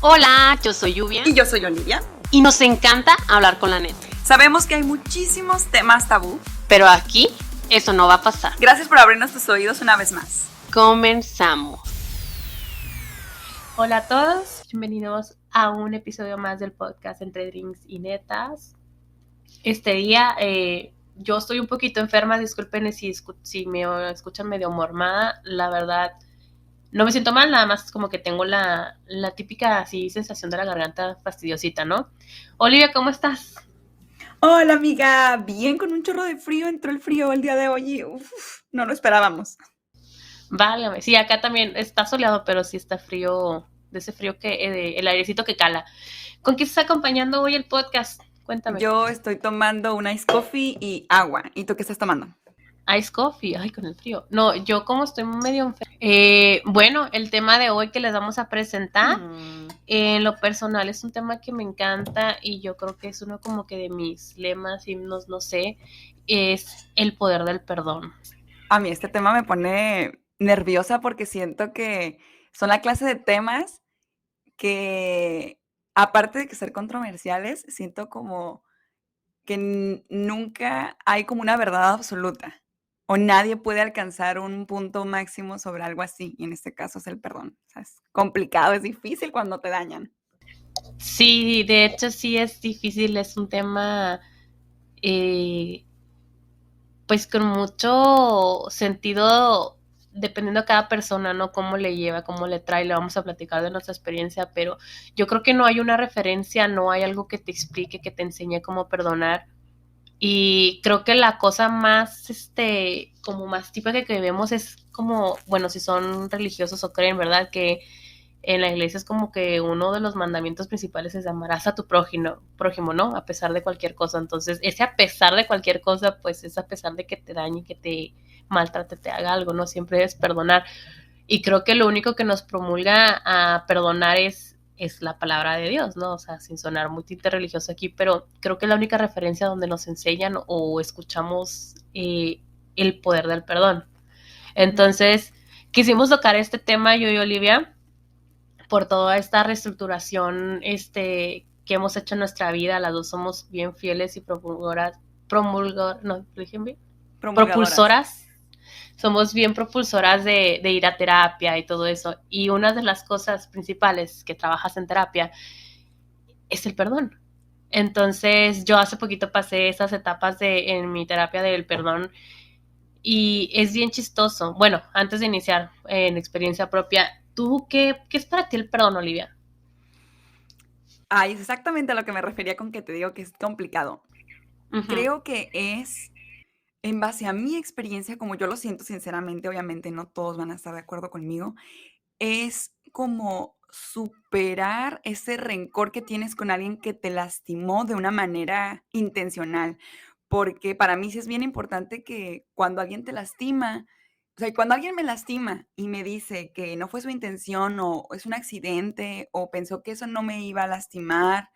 Hola, yo soy Lluvia. Y yo soy Olivia. Y nos encanta hablar con la neta. Sabemos que hay muchísimos temas tabú, pero aquí eso no va a pasar. Gracias por abrirnos tus oídos una vez más. Comenzamos. Hola a todos, bienvenidos a un episodio más del podcast Entre Drinks y Netas. Este día yo estoy un poquito enferma, disculpen si me escuchan medio mormada, la verdad no me siento mal, nada más como que tengo la típica así sensación de la garganta fastidiosita, ¿no? Olivia, ¿cómo estás? Hola amiga, bien, con un chorro de frío, entró el frío el día de hoy y no lo esperábamos. Válgame, sí, acá también está soleado, pero sí está frío, de ese frío que el airecito que cala. ¿Con qué estás acompañando hoy el podcast? Cuéntame. Yo estoy tomando un ice coffee y agua. ¿Y tú qué estás tomando? Ice coffee, ay, con el frío. No, yo como estoy medio enferma. Bueno, el tema de hoy que les vamos a presentar, en lo personal es un tema que me encanta y yo creo que es uno como que de mis lemas, himnos, no sé, es el poder del perdón. A mí este tema me pone nerviosa porque siento que son la clase de temas que, aparte de que ser controversiales, siento como que nunca hay como una verdad absoluta o nadie puede alcanzar un punto máximo sobre algo así, y en este caso es el perdón. O sea, es complicado, es difícil cuando te dañan. Sí, de hecho sí es difícil, es un tema pues con mucho sentido dependiendo de cada persona, ¿no? Cómo le lleva, cómo le trae, le vamos a platicar de nuestra experiencia, pero yo creo que no hay una referencia, no hay algo que te explique, que te enseñe cómo perdonar. Y creo que la cosa más, como más típica que vemos es como, bueno, si son religiosos o creen, ¿verdad? Que en la iglesia es como que uno de los mandamientos principales es amarás a tu prójimo, ¿no? A pesar de cualquier cosa. Entonces, ese a pesar de cualquier cosa, pues es a pesar de que te dañe, que te maltrate, te haga algo, ¿no? Siempre es perdonar. Y creo que lo único que nos promulga a perdonar es la palabra de Dios, ¿no? O sea, sin sonar muy tinte religioso aquí, pero creo que es la única referencia donde nos enseñan o escuchamos el poder del perdón. Entonces, quisimos tocar este tema yo y Olivia por toda esta reestructuración que hemos hecho en nuestra vida. Las dos somos bien fieles y propulsoras. Somos bien propulsoras de ir a terapia y todo eso. Y una de las cosas principales que trabajas en terapia es el perdón. Entonces, yo hace poquito pasé esas etapas en mi terapia del perdón y es bien chistoso. Bueno, antes de iniciar en experiencia propia, ¿tú qué es para ti el perdón, Olivia? Ay, es exactamente a lo que me refería con que te digo que es complicado. Creo que es, en base a mi experiencia, como yo lo siento sinceramente, obviamente no todos van a estar de acuerdo conmigo, es como superar ese rencor que tienes con alguien que te lastimó de una manera intencional. Porque para mí sí es bien importante que cuando alguien te lastima, o sea, cuando alguien me lastima y me dice que no fue su intención o es un accidente o pensó que eso no me iba a lastimar,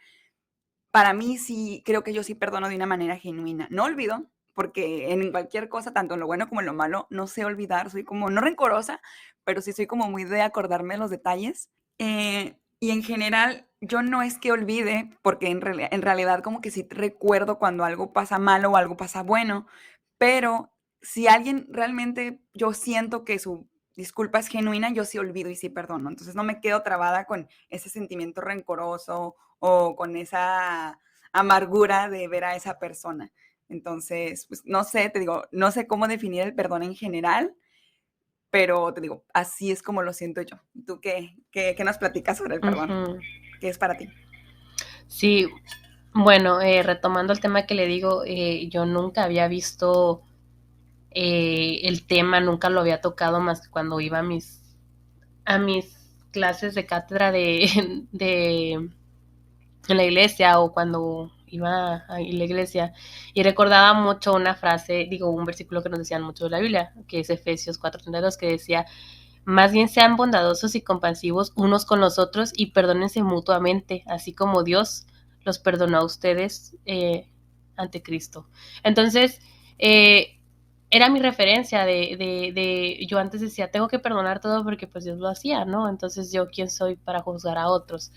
para mí sí, creo que yo sí perdono de una manera genuina. No olvido, porque en cualquier cosa, tanto en lo bueno como en lo malo, no sé olvidar. Soy como, no rencorosa, pero sí soy como muy de acordarme de los detalles. Y en general, yo no es que olvide, porque en realidad como que sí recuerdo cuando algo pasa malo o algo pasa bueno, pero si alguien realmente yo siento que su disculpa es genuina, yo sí olvido y sí perdono. Entonces no me quedo trabada con ese sentimiento rencoroso o con esa amargura de ver a esa persona. Entonces, pues no sé, te digo, no sé cómo definir el perdón en general, pero te digo, así es como lo siento yo. ¿Tú qué nos platicas sobre el perdón? Uh-huh. ¿Qué es para ti? Sí, bueno, retomando el tema que le digo, yo nunca había visto el tema, nunca lo había tocado más que cuando iba a mis clases de cátedra en la iglesia o cuando iba a la iglesia y recordaba mucho una frase, un versículo que nos decían mucho de la Biblia, que es Efesios 4:32, que decía: más bien sean bondadosos y compasivos unos con los otros y perdónense mutuamente, así como Dios los perdonó a ustedes ante Cristo. Entonces, era mi referencia yo antes decía, tengo que perdonar todo porque pues Dios lo hacía, ¿no? Entonces yo, ¿quién soy para juzgar a otros?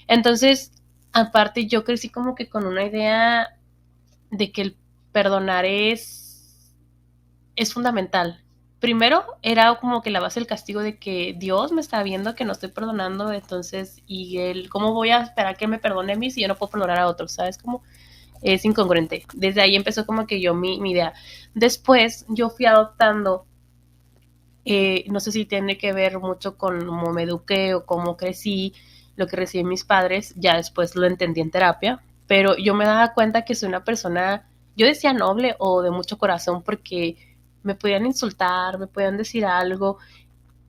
Entonces, aparte yo crecí como que con una idea de que el perdonar es fundamental. Primero era como que la base del castigo de que Dios me está viendo que no estoy perdonando, entonces, y él, ¿cómo voy a esperar que me perdone a mí si yo no puedo perdonar a otros? ¿Sabes? Como es incongruente. Desde ahí empezó como que yo mi idea. Después yo fui adoptando, no sé si tiene que ver mucho con cómo me eduqué o cómo crecí, lo que recibí mis padres, ya después lo entendí en terapia, pero yo me daba cuenta que soy una persona, yo decía noble o de mucho corazón porque me podían insultar, me podían decir algo,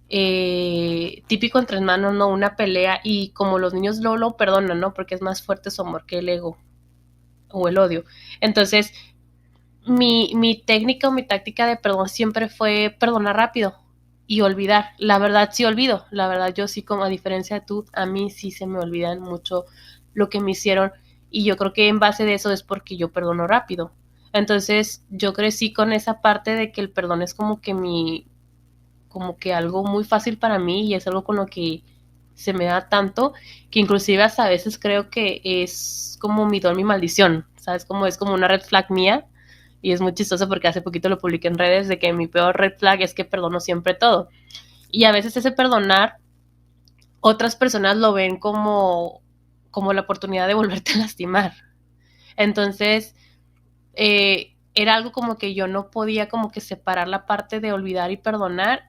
típico entre hermanos, ¿no? Una pelea y como los niños lo perdonan, ¿no? Porque es más fuerte su amor que el ego o el odio. Entonces, mi técnica o mi táctica de perdón siempre fue perdonar rápido y olvidar. La verdad sí olvido, la verdad yo sí, como a diferencia de tú, a mí sí se me olvidan mucho lo que me hicieron y yo creo que en base de eso es porque yo perdono rápido. Entonces yo crecí con esa parte de que el perdón es como que como que algo muy fácil para mí y es algo con lo que se me da tanto que inclusive hasta a veces creo que es como mi don, mi maldición, ¿sabes? Como es como una red flag mía y es muy chistoso porque hace poquito lo publiqué en redes de que mi peor red flag es que perdono siempre todo. Y a veces ese perdonar, otras personas lo ven como la oportunidad de volverte a lastimar. Entonces, era algo como que yo no podía como que separar la parte de olvidar y perdonar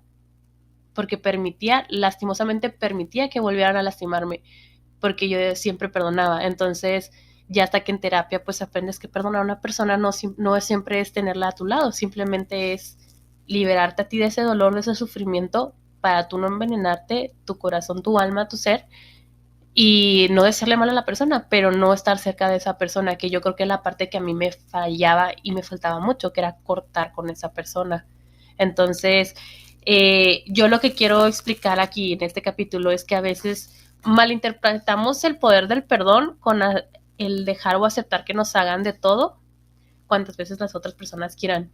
porque lastimosamente permitía que volvieran a lastimarme, porque yo siempre perdonaba. Entonces, ya hasta que en terapia pues aprendes que perdonar a una persona no es siempre es tenerla a tu lado, simplemente es liberarte a ti de ese dolor, de ese sufrimiento, para tú no envenenarte tu corazón, tu alma, tu ser, y no desearle mal a la persona, pero no estar cerca de esa persona, que yo creo que es la parte que a mí me fallaba y me faltaba mucho, que era cortar con esa persona. Entonces, yo lo que quiero explicar aquí en este capítulo es que a veces malinterpretamos el poder del perdón con el dejar o aceptar que nos hagan de todo cuantas veces las otras personas quieran.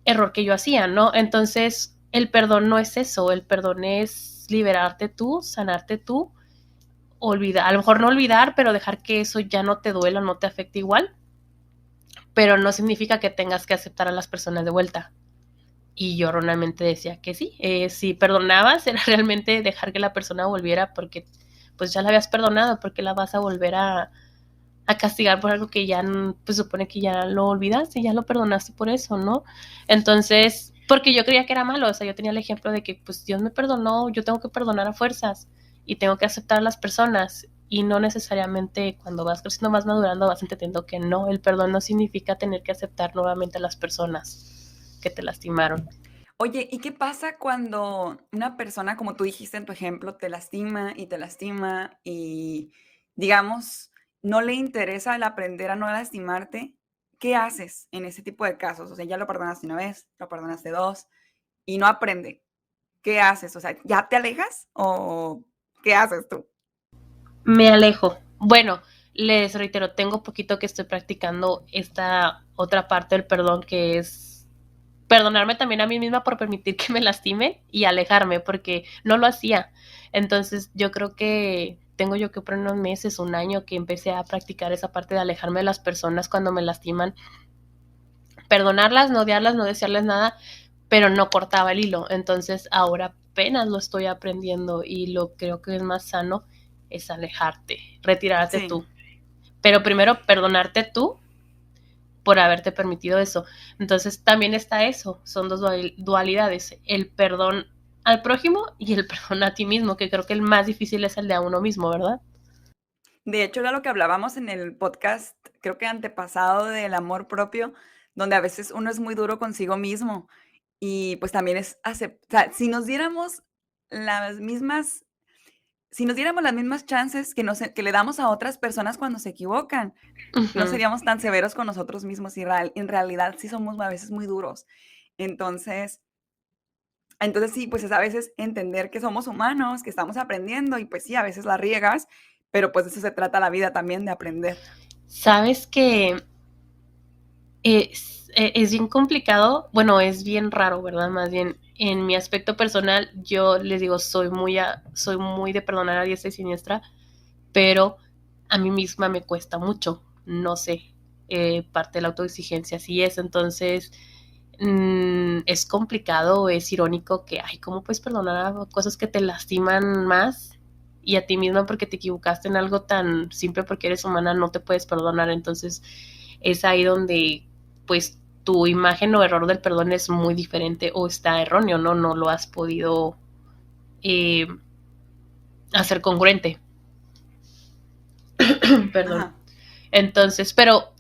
Error que yo hacía, ¿no? Entonces, el perdón no es eso, el perdón es liberarte tú, sanarte tú, olvidar, a lo mejor no olvidar, pero dejar que eso ya no te duela, no te afecte igual, pero no significa que tengas que aceptar a las personas de vuelta. Y yo erróneamente decía que sí, si perdonabas era realmente dejar que la persona volviera porque pues ya la habías perdonado, porque la vas a volver a castigar por algo que ya pues supone que ya lo olvidaste, ya lo perdonaste por eso, ¿no? Entonces, porque yo creía que era malo, o sea, yo tenía el ejemplo de que pues Dios me perdonó, yo tengo que perdonar a fuerzas y tengo que aceptar a las personas y no necesariamente cuando vas creciendo, más madurando, vas entendiendo que no, el perdón no significa tener que aceptar nuevamente a las personas que te lastimaron. Oye, ¿y qué pasa cuando una persona, como tú dijiste en tu ejemplo, te lastima y, digamos, no le interesa el aprender a no lastimarte? ¿Qué haces en ese tipo de casos? O sea, ya lo perdonaste una vez, lo perdonaste dos y no aprende. ¿Qué haces? O sea, ¿ya te alejas o qué haces tú? Me alejo. Bueno, les reitero, tengo poquito que estoy practicando esta otra parte del perdón, que es perdonarme también a mí misma por permitir que me lastime y alejarme, porque no lo hacía. Entonces yo creo que tengo yo que por unos meses, un año, que empecé a practicar esa parte de alejarme de las personas cuando me lastiman, perdonarlas, no odiarlas, no desearles nada, pero no cortaba el hilo. Entonces ahora apenas lo estoy aprendiendo y lo creo que es más sano es alejarte, retirarte Sí. tú. Pero primero perdonarte tú por haberte permitido eso. Entonces también está eso, son dos dualidades, el perdón al prójimo y el perdón a ti mismo, que creo que el más difícil es el de a uno mismo, ¿verdad? De hecho, era lo que hablábamos en el podcast, creo que antepasado, del amor propio, donde a veces uno es muy duro consigo mismo y pues también es aceptar, si nos diéramos las mismas, si nos diéramos las mismas chances que le damos a otras personas cuando se equivocan, no Uh-huh. seríamos tan severos con nosotros mismos y en realidad sí somos a veces muy duros. Entonces, sí, pues es a veces entender que somos humanos, que estamos aprendiendo y pues sí, a veces la riegas, pero pues de eso se trata la vida también, de aprender. Sabes que es bien complicado, bueno, es bien raro, ¿verdad? Más bien, en mi aspecto personal, yo les digo, soy muy de perdonar a diestra y siniestra, pero a mí misma me cuesta mucho, no sé, parte de la autoexigencia así es, entonces es complicado, es irónico que, ay, ¿cómo puedes perdonar a cosas que te lastiman más? Y a ti misma porque te equivocaste en algo tan simple porque eres humana no te puedes perdonar, entonces es ahí donde pues tu imagen o error del perdón es muy diferente o está erróneo, no lo has podido hacer congruente. Perdón. Ajá. Entonces, pero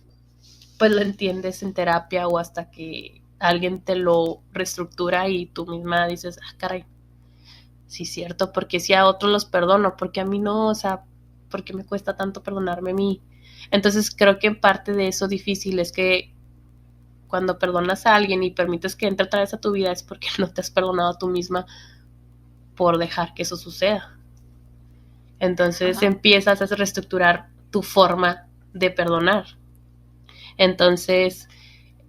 pues lo entiendes en terapia o hasta que alguien te lo reestructura y tú misma dices, ah, caray, sí es cierto, porque si a otros los perdono, porque a mí no, o sea, porque me cuesta tanto perdonarme a mí. Entonces creo que en parte de eso difícil es que cuando perdonas a alguien y permites que entre otra vez a tu vida es porque no te has perdonado a tú misma por dejar que eso suceda. Entonces empiezas a reestructurar tu forma de perdonar. Entonces,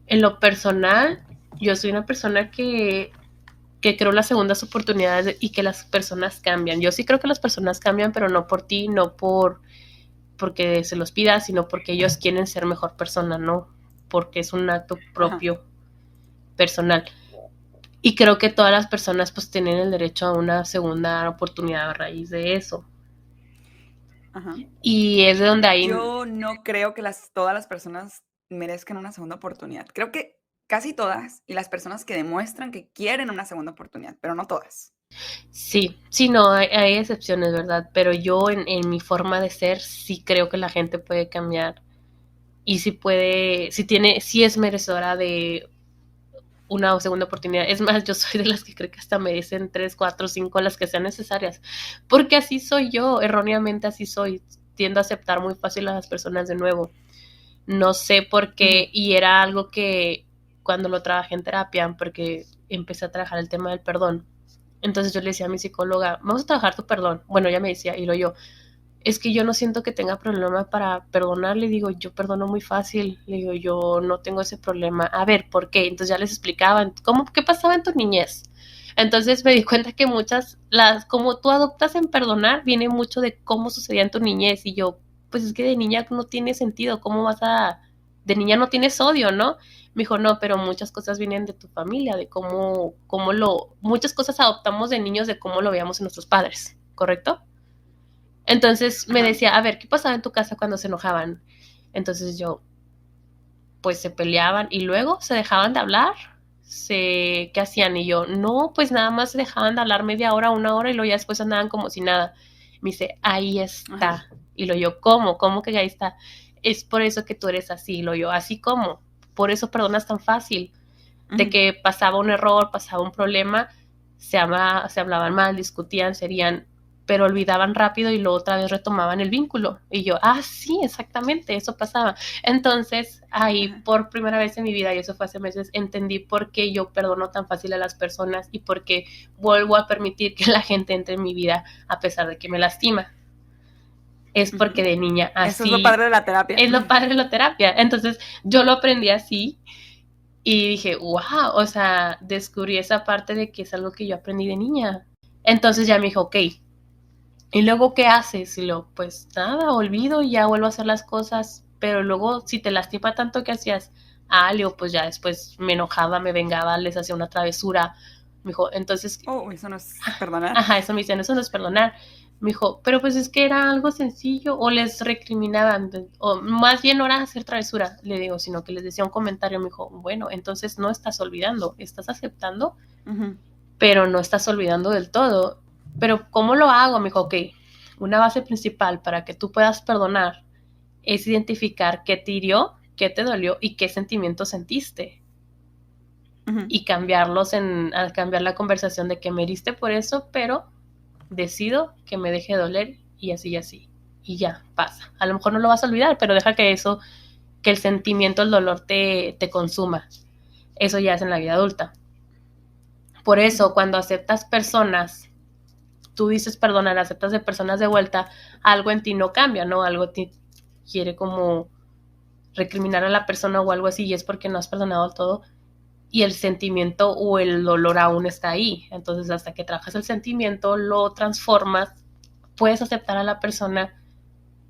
en lo personal, yo soy una persona que creo las segundas oportunidades y que las personas cambian. Yo sí creo que las personas cambian, pero no por ti, no porque se los pidas, sino porque ellos quieren ser mejor persona, no porque es un acto propio, personal. Y creo que todas las personas pues tienen el derecho a una segunda oportunidad a raíz de eso. Ajá. Y es de donde hay... Yo no creo que todas las personas merezcan una segunda oportunidad. Creo que casi todas y las personas que demuestran que quieren una segunda oportunidad, pero no todas. Sí, no, hay excepciones, ¿verdad? Pero yo en mi forma de ser sí creo que la gente puede cambiar y sí puede, sí es merecedora de una segunda oportunidad. Es más, yo soy de las que creo que hasta merecen 3, 4, 5, las que sean necesarias. Porque así soy yo, erróneamente así soy. Tiendo a aceptar muy fácil a las personas de nuevo. No sé por qué, y era algo que cuando lo trabajé en terapia, porque empecé a trabajar el tema del perdón. Entonces yo le decía a mi psicóloga, vamos a trabajar tu perdón. Bueno, ella me decía, y lo yo, es que yo no siento que tenga problema para perdonar, le digo, yo perdono muy fácil, le digo, yo no tengo ese problema. A ver, ¿por qué? Entonces ya les explicaba, ¿qué pasaba en tu niñez? Entonces me di cuenta que como tú adoptas en perdonar, viene mucho de cómo sucedía en tu niñez, y yo, pues es que de niña no tiene sentido, de niña no tienes odio, ¿no? Me dijo, no, pero muchas cosas vienen de tu familia, de muchas cosas adoptamos de niños de cómo lo veíamos en nuestros padres, ¿correcto? Entonces me decía, a ver, ¿qué pasaba en tu casa cuando se enojaban? Entonces yo, pues se peleaban y luego se dejaban de hablar. ¿Qué hacían? Y yo, no, pues nada más se dejaban de hablar media hora, una hora y luego ya después andaban como si nada. Me dice, ahí está. Y lo yo, ¿cómo? ¿Cómo que ahí está? Es por eso que tú eres así. Lo yo, ¿así cómo? Por eso perdonas tan fácil. De que pasaba un error, pasaba un problema, se hablaban mal, discutían, pero olvidaban rápido y luego otra vez retomaban el vínculo. Y yo, sí, exactamente, eso pasaba. Entonces, ahí por primera vez en mi vida, y eso fue hace meses, entendí por qué yo perdono tan fácil a las personas y por qué vuelvo a permitir que la gente entre en mi vida a pesar de que me lastima. Es porque de niña así... Eso es lo padre de la terapia. Es lo padre de la terapia. Entonces, yo lo aprendí así y dije, wow, o sea, descubrí esa parte de que es algo que yo aprendí de niña. Entonces ya me dijo, ok, ¿y luego qué haces? Y luego, pues nada, olvido y ya vuelvo a hacer las cosas, pero luego si te lastima tanto que hacías, Leo, pues ya después me enojaba, me vengaba, les hacía una travesura. Me dijo, entonces... eso no es perdonar. Ajá, eso me dicen, eso no es perdonar. Me dijo, pero pues es que era algo sencillo, o les recriminaban, o más bien no era hacer travesura, le digo, sino que les decía un comentario. Me dijo, bueno, entonces no estás olvidando, estás aceptando, pero no estás olvidando del todo. Pero ¿cómo lo hago? Me dijo, ok, una base principal para que tú puedas perdonar es identificar qué te hirió, qué te dolió y qué sentimientos sentiste. Y cambiar la conversación de que me heriste por eso, pero decido que me deje doler y así y así. Y ya, pasa. A lo mejor no lo vas a olvidar, pero deja que el sentimiento, el dolor te consuma. Eso ya es en la vida adulta. Por eso, cuando aceptas personas, tú dices perdonar, aceptas de personas de vuelta, algo en ti no cambia, ¿no? Algo te quiere como recriminar a la persona o algo así, y es porque no has perdonado del todo, y el sentimiento o el dolor aún está ahí. Entonces, hasta que trabajas el sentimiento, lo transformas, puedes aceptar a la persona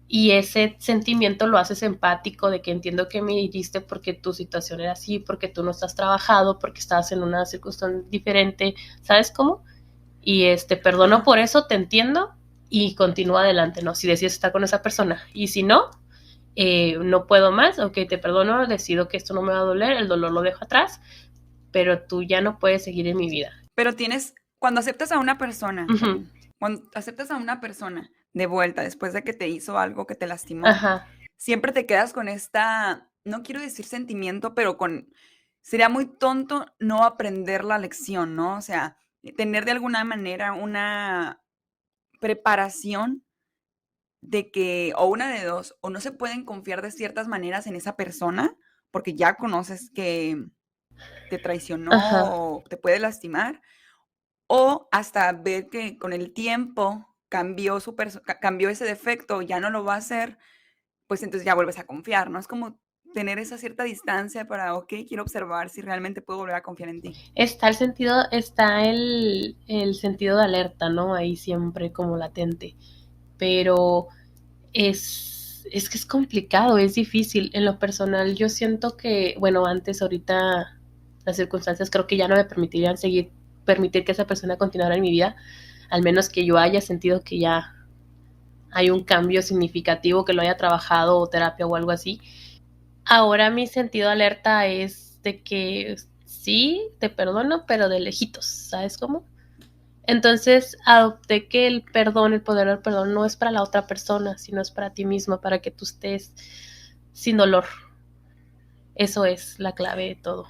y ese sentimiento lo haces empático de que entiendo que me hiriste porque tu situación era así, porque tú no estás trabajado, porque estabas en una circunstancia diferente, ¿sabes cómo? Y perdono por eso, te entiendo y continúa adelante, ¿no? Si decides estar con esa persona y si no, no puedo más, ok, te perdono, decido que esto no me va a doler, el dolor lo dejo atrás, pero tú ya no puedes seguir en mi vida. Pero cuando aceptas a una persona, cuando aceptas a una persona de vuelta después de que te hizo algo que te lastimó, siempre te quedas con no quiero decir sentimiento, pero sería muy tonto no aprender la lección, ¿no? O sea, tener de alguna manera una preparación de que, o una de dos, o no se pueden confiar de ciertas maneras en esa persona, porque ya conoces que te traicionó o te puede lastimar, o hasta ver que con el tiempo cambió ese defecto, ya no lo va a hacer, pues entonces ya vuelves a confiar, ¿no? Es como tener esa cierta distancia para, ok, quiero observar si realmente puedo volver a confiar en ti. Está el sentido de alerta, ¿no? Ahí siempre como latente. Pero es que es complicado, es difícil. En lo personal, yo siento que, bueno, ahorita las circunstancias creo que ya no me permitirían permitir que esa persona continuara en mi vida, al menos que yo haya sentido que ya hay un cambio significativo, que lo haya trabajado o terapia o algo así. Ahora mi sentido de alerta es de que sí, te perdono, pero de lejitos, ¿sabes cómo? Entonces adopté que el poder del perdón no es para la otra persona, sino es para ti misma, para que tú estés sin dolor. Eso es la clave de todo.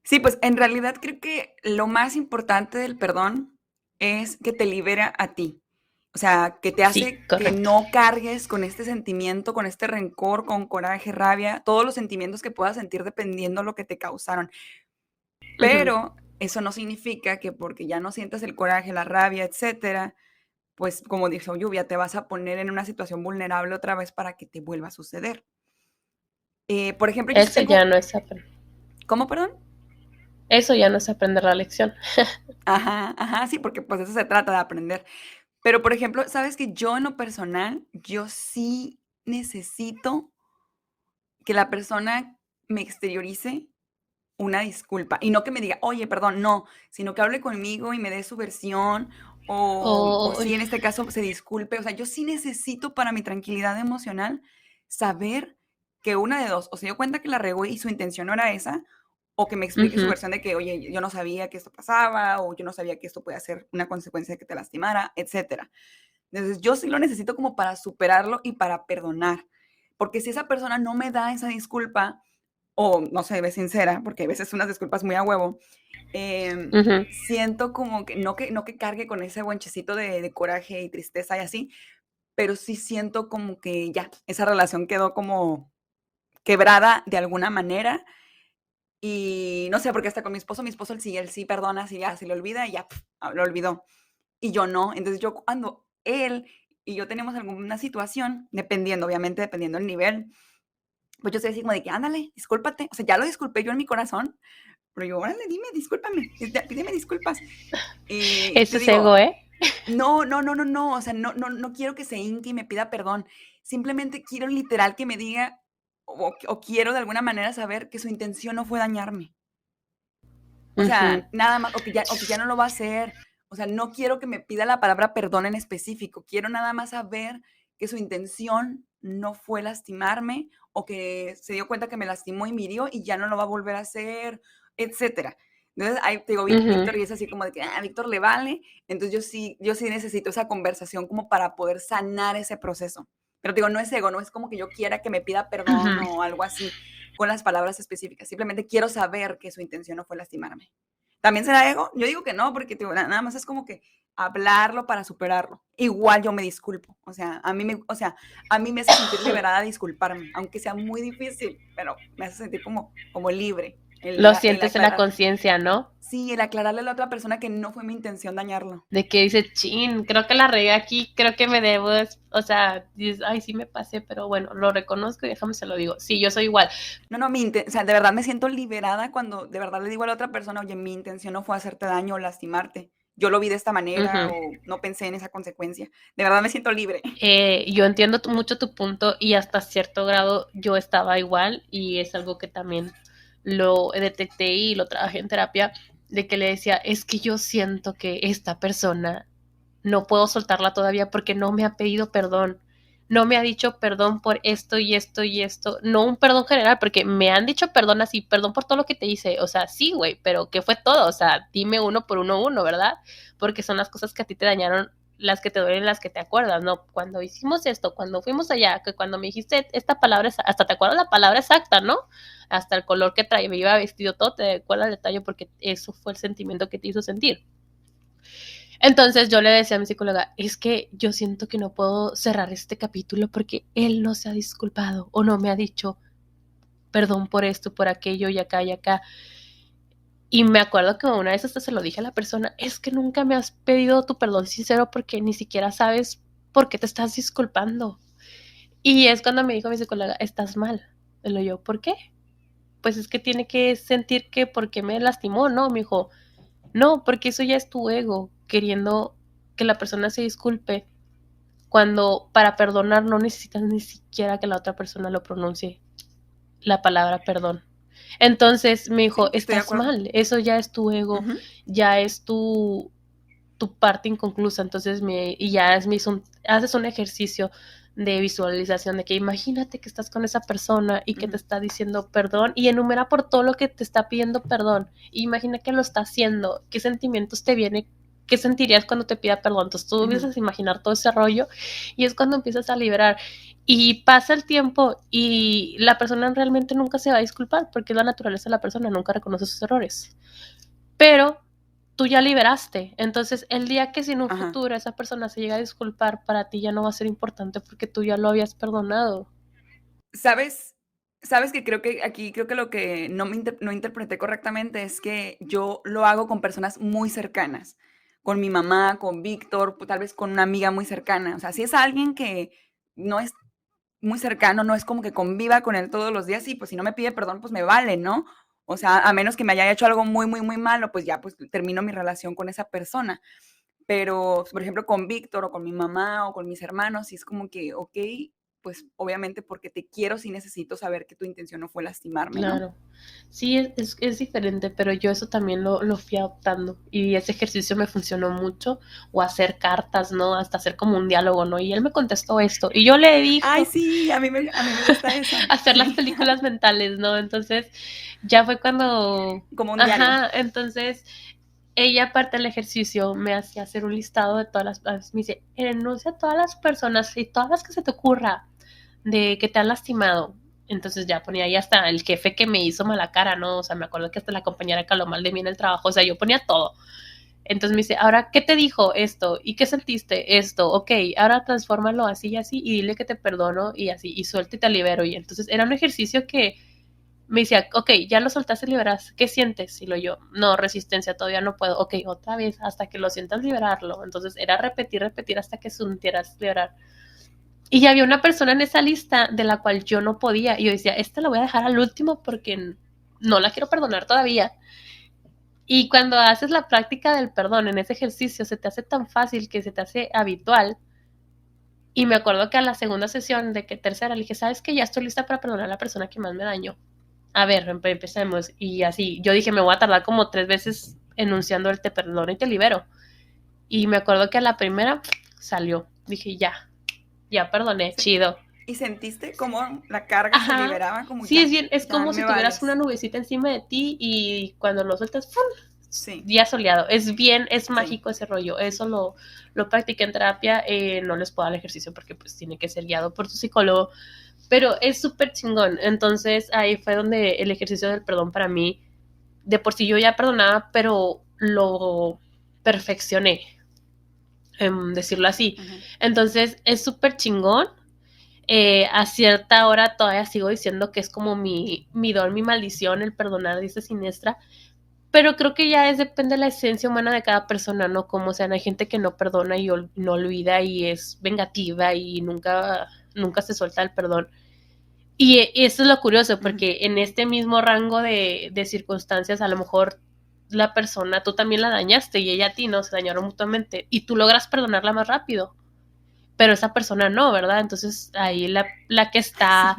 Sí, pues en realidad creo que lo más importante del perdón es que te libera a ti. O sea, que te hace que no cargues con este sentimiento, con este rencor, con coraje, rabia, todos los sentimientos que puedas sentir dependiendo de lo que te causaron. Pero eso no significa que porque ya no sientas el coraje, la rabia, etcétera, pues como dijo Lluvia, te vas a poner en una situación vulnerable otra vez para que te vuelva a suceder. Por ejemplo, yo Eso ya no es aprender. ¿Cómo, perdón? Eso ya no es aprender la lección. Ajá, sí, porque pues eso se trata de aprender. Pero, por ejemplo, ¿sabes que yo en lo personal, yo sí necesito que la persona me exteriorice una disculpa? Y no que me diga, oye, perdón, no, sino que hable conmigo y me dé su versión o si en este caso se disculpe. O sea, yo sí necesito para mi tranquilidad emocional saber que una de dos, o se dio cuenta que la regó y su intención no era esa, o que me explique su versión de que, oye, yo no sabía que esto pasaba, o yo no sabía que esto puede ser una consecuencia de que te lastimara, etcétera. Entonces, yo sí lo necesito como para superarlo y para perdonar. Porque si esa persona no me da esa disculpa, o no se ve sincera, porque a veces unas disculpas muy a huevo, siento como que cargue con ese bonchecito de coraje y tristeza y así, pero sí siento como que ya, esa relación quedó como quebrada de alguna manera. Y no sé, porque hasta con mi esposo él sí perdona, sí, ya se le olvida y ya lo olvidó. Y yo no. Entonces yo cuando él y yo tenemos alguna situación, dependiendo del nivel, pues yo soy así como de que, ándale, discúlpate. O sea, ya lo disculpé yo en mi corazón, pero yo, órale, dime, discúlpame, pídeme disculpas. Eso es ego, ¿eh? No, o sea, no quiero que se hinque y me pida perdón. Simplemente quiero literal que me diga o quiero de alguna manera saber que su intención no fue dañarme. O sea, nada más, o que ya no lo va a hacer. O sea, no quiero que me pida la palabra perdón en específico. Quiero nada más saber que su intención no fue lastimarme o que se dio cuenta que me lastimó y me hirió y ya no lo va a volver a hacer, etcétera. Entonces, ahí te digo, Víctor, y es así como de que, Víctor le vale. Entonces, yo sí necesito esa conversación como para poder sanar ese proceso. Pero digo, no es ego, no es como que yo quiera que me pida perdón o algo así con las palabras específicas. Simplemente quiero saber que su intención no fue lastimarme. ¿También será ego? Yo digo que no, porque digo, nada más es como que hablarlo para superarlo. Igual yo me disculpo. O sea, a mí me hace sentir liberada a disculparme, aunque sea muy difícil, pero me hace sentir como libre. Lo sientes en la conciencia, ¿no? Sí, el aclararle a la otra persona que no fue mi intención dañarlo. De que dice, chin, creo que la regué aquí, creo que me debo, o sea, dices, ay, sí me pasé, pero bueno, lo reconozco y déjame se lo digo. Sí, yo soy igual. No, o sea, de verdad me siento liberada cuando de verdad le digo a la otra persona, oye, mi intención no fue hacerte daño o lastimarte. yo lo vi de esta manera o no pensé en esa consecuencia. De verdad me siento libre. Yo entiendo mucho tu punto y hasta cierto grado yo estaba igual y es algo que también lo detecté y lo trabajé en terapia, de que le decía, es que yo siento que esta persona no puedo soltarla todavía porque no me ha pedido perdón. No me ha dicho perdón por esto y esto y esto. No un perdón general, porque me han dicho perdón así, perdón por todo lo que te hice. O sea, sí, güey, pero ¿qué fue todo? O sea, dime uno por uno, ¿verdad? Porque son las cosas que a ti te dañaron, las que te duelen, las que te acuerdas, ¿no? Cuando hicimos esto, cuando fuimos allá, que cuando me dijiste esta palabra, hasta te acuerdas la palabra exacta, ¿no? Hasta el color que traía, me iba vestido, todo te acuerdas el detalle porque eso fue el sentimiento que te hizo sentir. Entonces yo le decía a mi psicóloga, es que yo siento que no puedo cerrar este capítulo porque él no se ha disculpado o no me ha dicho perdón por esto, por aquello y acá y acá. Y me acuerdo que una vez hasta se lo dije a la persona, es que nunca me has pedido tu perdón sincero porque ni siquiera sabes por qué te estás disculpando. Y es cuando me dijo mi psicóloga, estás mal. Y lo yo, ¿por qué? Pues es que tiene que sentir que porque me lastimó, ¿no? Me dijo, no, porque eso ya es tu ego, queriendo que la persona se disculpe, cuando para perdonar no necesitas ni siquiera que la otra persona lo pronuncie, la palabra perdón. Entonces me dijo, Sí, estoy de estás acuerdo. mal, eso ya es tu ego, ya es tu parte inconclusa. Entonces haces un ejercicio de visualización de que imagínate que estás con esa persona y que te está diciendo perdón y enumera por todo lo que te está pidiendo perdón. Imagina que lo está haciendo, qué sentimientos te viene, qué sentirías cuando te pida perdón. Entonces tú empiezas a imaginar todo ese rollo y es cuando empiezas a liberar. Y pasa el tiempo y la persona realmente nunca se va a disculpar porque es la naturaleza de la persona, nunca reconoce sus errores. Pero tú ya liberaste. Entonces, el día que si en un futuro esa persona se llega a disculpar, para ti ya no va a ser importante porque tú ya lo habías perdonado. ¿Sabes que creo que aquí lo que no interpreté correctamente es que yo lo hago con personas muy cercanas, con mi mamá, con Víctor, tal vez con una amiga muy cercana? O sea, si es alguien que no es muy cercano, no es como que conviva con él todos los días y, pues, si no me pide perdón, pues, me vale, ¿no? O sea, a menos que me haya hecho algo muy, muy, muy malo, pues, ya, pues, termino mi relación con esa persona. Pero, por ejemplo, con Víctor, o con mi mamá, o con mis hermanos, sí es como que, okey, pues, obviamente, porque te quiero, sí necesito saber que tu intención no fue lastimarme, ¿no? Claro. Sí, es diferente, pero yo eso también lo fui adoptando y ese ejercicio me funcionó mucho, o hacer cartas, ¿no? Hasta hacer como un diálogo, ¿no? Y él me contestó esto y yo le dije, Ay, sí, a mí me gusta eso. hacer las Sí. películas mentales, ¿no? Entonces, ya fue cuando, Como un diario. entonces ella, aparte del ejercicio, me hacía hacer un listado de todas las, me dice, enuncia a todas las personas y todas las que se te ocurra de que te han lastimado. Entonces ya ponía ahí hasta el jefe que me hizo mala cara, ¿no? O sea, me acuerdo que hasta la compañera que habló mal de mí en el trabajo, o sea, yo ponía todo. Entonces me dice, ahora, ¿qué te dijo esto? ¿Y qué sentiste esto? Ok, ahora transfórmalo así y así y dile que te perdono y así, y suelta y te libero. Y entonces era un ejercicio que me decía, ok, ya lo soltaste, liberas, ¿qué sientes? Y lo yo, no, resistencia, todavía no puedo. Ok, otra vez, hasta que lo sientas, liberarlo. Entonces era repetir hasta que sintieras liberar. Y ya había una persona en esa lista de la cual yo no podía. Y yo decía, esta la voy a dejar al último porque no la quiero perdonar todavía. Y cuando haces la práctica del perdón en ese ejercicio, se te hace tan fácil que se te hace habitual. Y me acuerdo que a la segunda sesión, de que tercera, le dije, ¿sabes qué? Ya estoy lista para perdonar a la persona que más me dañó. A ver, empecemos. Y así, yo dije, me voy a tardar como 3 veces enunciando el te perdono y te libero. Y me acuerdo que a la primera salió. Dije, ya perdoné, Sí. chido. ¿Y sentiste cómo la carga se liberaba? Como sí, ya, es bien, es ya como si me tuvieras vales. una nubecita encima de ti y cuando lo sueltas, ¡pum! Sí. Día soleado. Es bien, es Sí. mágico ese rollo. Eso lo practiqué en terapia. No les puedo dar el ejercicio porque pues tiene que ser guiado por tu psicólogo. Pero es súper chingón. Entonces ahí fue donde el ejercicio del perdón para mí, de por sí yo ya perdonaba, pero lo perfeccioné, decirlo así. Entonces es súper chingón. A cierta hora todavía sigo diciendo que es como mi don, mi maldición, el perdonar, dice Siniestra. Pero creo que ya depende de la esencia humana de cada persona, ¿no? Como, o sea, hay gente que no perdona y no olvida y es vengativa y nunca se suelta el perdón. Y eso es lo curioso, porque en este mismo rango de circunstancias, a lo mejor la persona, tú también la dañaste y ella a ti, ¿no? Se dañaron mutuamente y tú logras perdonarla más rápido, pero esa persona no, ¿verdad? Entonces ahí la que está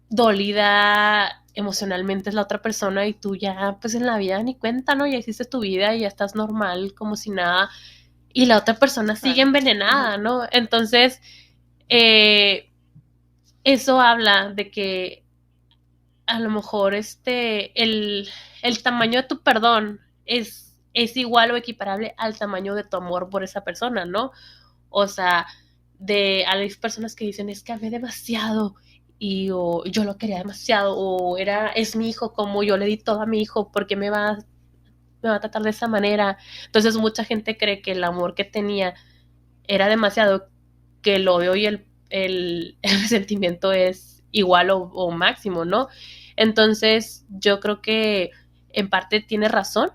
dolida emocionalmente es la otra persona y tú ya pues en la vida ni cuenta, ¿no? Ya hiciste tu vida y ya estás normal como si nada y la otra persona sigue envenenada, ¿no? Entonces eso habla de que a lo mejor el tamaño de tu perdón es igual o equiparable al tamaño de tu amor por esa persona, ¿no? O sea, hay personas que dicen, es que amé demasiado o yo lo quería demasiado o es mi hijo, como yo le di todo a mi hijo, ¿por qué me va a tratar de esa manera? Entonces mucha gente cree que el amor que tenía era demasiado, que el odio y el resentimiento es igual o máximo, ¿no? Entonces yo creo que en parte tiene razón,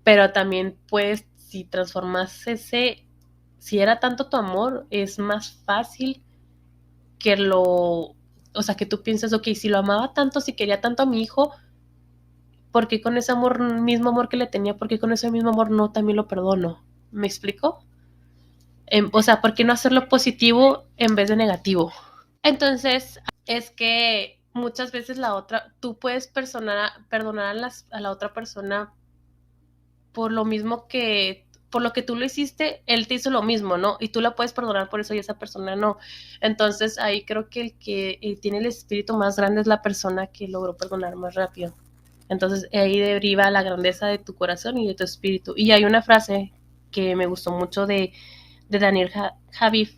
pero también pues si transformas si era tanto tu amor, es más fácil que o sea, que tú piensas, ok, si lo amaba tanto, si quería tanto a mi hijo, ¿por qué con ese mismo amor que le tenía, por qué con ese mismo amor no también lo perdono? ¿Me explico? O sea, ¿por qué no hacerlo positivo en vez de negativo? Entonces, es que muchas veces tú puedes perdonar a la otra persona por lo mismo por lo que tú lo hiciste, él te hizo lo mismo, ¿no? Y tú la puedes perdonar por eso y esa persona no. Entonces, ahí creo que el que tiene el espíritu más grande es la persona que logró perdonar más rápido. Entonces, ahí deriva la grandeza de tu corazón y de tu espíritu. Y hay una frase que me gustó mucho de Daniel Javif,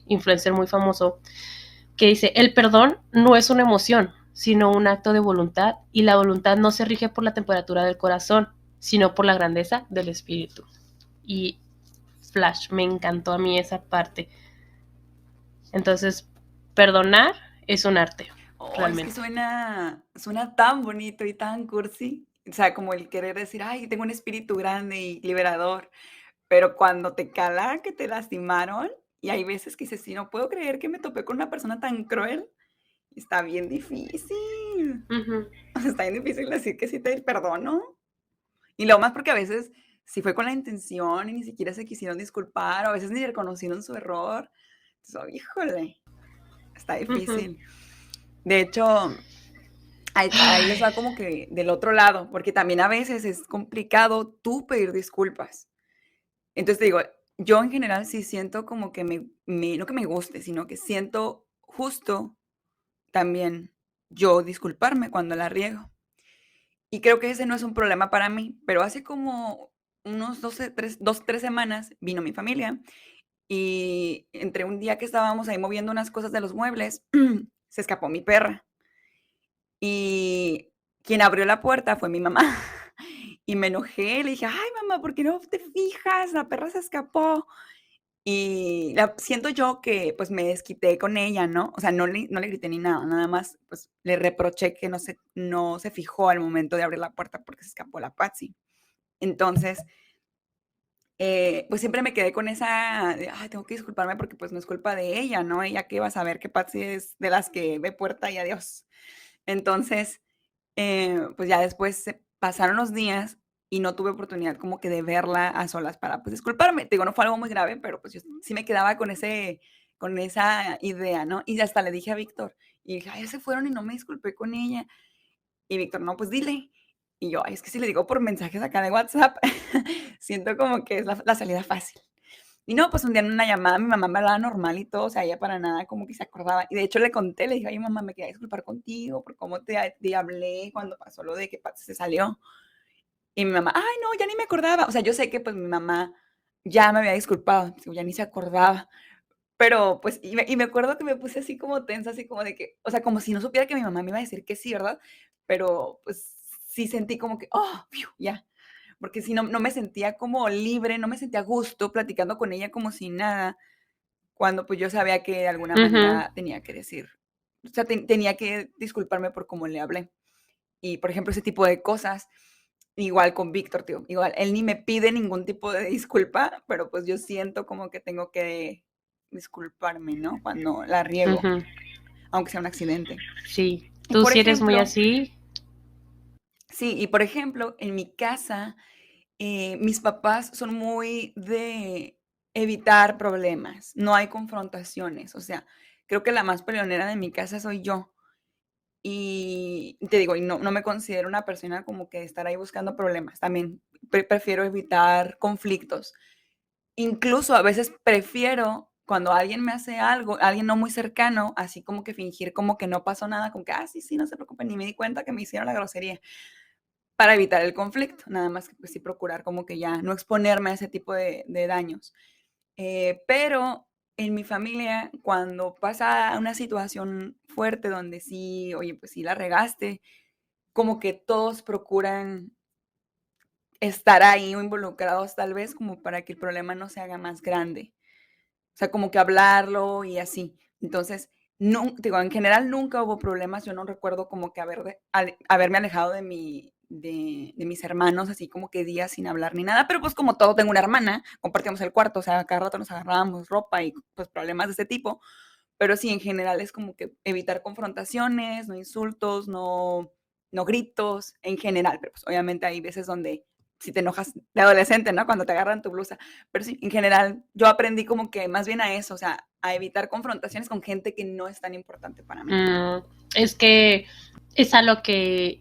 influencer muy famoso, que dice, el perdón no es una emoción, sino un acto de voluntad, y la voluntad no se rige por la temperatura del corazón, sino por la grandeza del espíritu. Y flash, me encantó a mí esa parte. Entonces, perdonar es un arte. Realmente. Es que suena tan bonito y tan cursi. O sea, como el querer decir, ay, tengo un espíritu grande y liberador. Pero cuando te cala que te lastimaron, y hay veces que dices, sí, no puedo creer que me topé con una persona tan cruel. Está bien difícil. Uh-huh. Está bien difícil decir que sí te perdono. Y lo más porque a veces sí fue con la intención y ni siquiera se quisieron disculpar, o a veces ni reconocieron su error. Entonces, oh, híjole, está difícil. De hecho, ahí les va como que del otro lado, porque también a veces es complicado tú pedir disculpas. Entonces te digo, yo en general sí siento como que no que me guste, sino que siento justo también yo disculparme cuando la riego. Y creo que ese no es un problema para mí, pero hace como unos 3 semanas vino mi familia y entre un día que estábamos ahí moviendo unas cosas de los muebles, se escapó mi perra. Y quien abrió la puerta fue mi mamá. Y me enojé, le dije, ay mamá, ¿por qué no te fijas? La perra se escapó. Y siento yo que pues me desquité con ella, ¿no? O sea, no le grité ni nada, nada más pues le reproché que no se fijó al momento de abrir la puerta porque se escapó la Patsy. Entonces, pues siempre me quedé con esa de, ay, tengo que disculparme porque pues no es culpa de ella, ¿no? Ella que iba a saber que Patsy es de las que ve puerta y adiós. Entonces, pues ya después pasaron los días y no tuve oportunidad como que de verla a solas para, pues, disculparme. Te digo, no fue algo muy grave, pero, pues, yo sí me quedaba con esa idea, ¿no? Y hasta le dije a Víctor, y dije: "Ay, ya se fueron y no me disculpé con ella". Y Víctor: "No, pues dile". Y yo: "Ay, es que si le digo por mensajes acá de WhatsApp, siento como que es la salida fácil". Y no, pues un día en una llamada mi mamá me hablaba normal y todo, o sea, ella para nada como que se acordaba. Y de hecho le conté, le dije, ay mamá, me quería disculpar contigo por cómo te hablé cuando pasó lo de que Patsy se salió. Y mi mamá, ay no, ya ni me acordaba. O sea, yo sé que pues mi mamá ya me había disculpado, ya ni se acordaba. Pero pues, y me acuerdo que me puse así como tensa, así como de que, o sea, como si no supiera que mi mamá me iba a decir que sí, ¿verdad? Pero pues sí sentí como que, oh, ya, porque si no me sentía como libre, no me sentía a gusto platicando con ella como si nada, cuando pues yo sabía que de alguna manera tenía que decir, o sea, tenía que disculparme por cómo le hablé. Y por ejemplo, ese tipo de cosas, igual con Víctor, tío, igual, él ni me pide ningún tipo de disculpa, pero pues yo siento como que tengo que disculparme, ¿no? Cuando la riego, aunque sea un accidente. Sí, Y tú por sí eres muy ejemplo, así. Sí, y por ejemplo, en mi casa, mis papás son muy de evitar problemas, no hay confrontaciones, o sea, creo que la más peleonera de mi casa soy yo. Y te digo, y no me considero una persona como que estar ahí buscando problemas, también prefiero evitar conflictos. Incluso a veces prefiero cuando alguien me hace algo, alguien no muy cercano, así como que fingir como que no pasó nada, como que, sí, sí, no se preocupen, ni me di cuenta que me hicieron la grosería, para evitar el conflicto, nada más que pues sí procurar como que ya no exponerme a ese tipo de daños. Pero en mi familia, cuando pasa una situación fuerte donde sí, oye, pues sí la regaste, como que todos procuran estar ahí o involucrados tal vez como para que el problema no se haga más grande. O sea, como que hablarlo y así. Entonces, digo, en general nunca hubo problemas. Yo no recuerdo como que haberme alejado de mis hermanos, así como que días sin hablar ni nada. Pero pues como todo, tengo una hermana, compartíamos el cuarto, o sea, cada rato nos agarrábamos ropa y pues problemas de ese tipo. Pero sí, en general es como que evitar confrontaciones, no insultos, no gritos, en general. Pero pues obviamente hay veces donde si te enojas de adolescente, ¿no? Cuando te agarran tu blusa. Pero sí, en general, yo aprendí como que más bien a eso, o sea, a evitar confrontaciones con gente que no es tan importante para mí. Es que es a lo que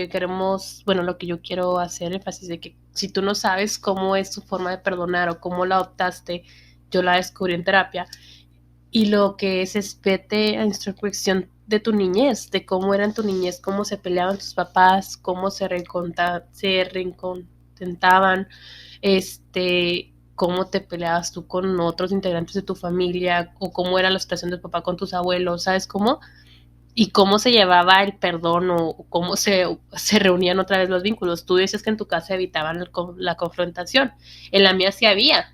queremos, bueno, lo que yo quiero hacer énfasis de que si tú no sabes cómo es tu forma de perdonar o cómo la adoptaste, yo la descubrí en terapia. Y lo que es vete a introspección de tu niñez, de cómo era en tu niñez, cómo se peleaban tus papás, cómo se reencontentaban, cómo te peleabas tú con otros integrantes de tu familia, o cómo era la situación de tu papá con tus abuelos, ¿sabes cómo? Y cómo se llevaba el perdón o cómo se reunían otra vez los vínculos. Tú dices que en tu casa evitaban la confrontación. En la mía sí había,